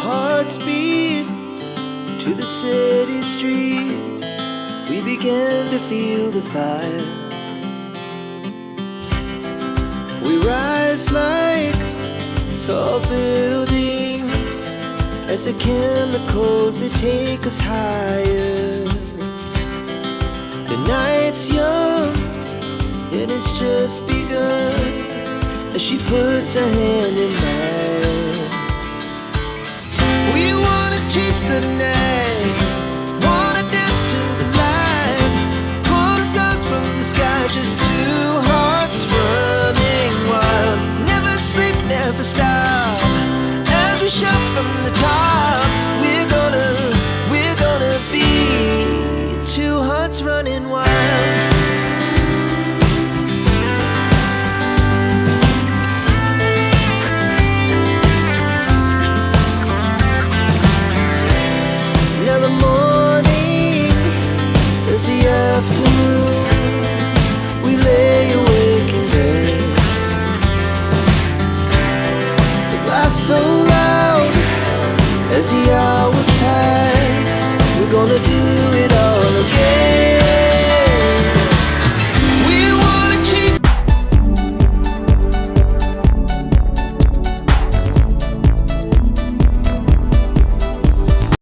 hearts beat to the city streets. We began to feel the fire. We rise like tall buildings as the chemicals, they take us higher. The night's young, it has just begun as she puts her hand in mine.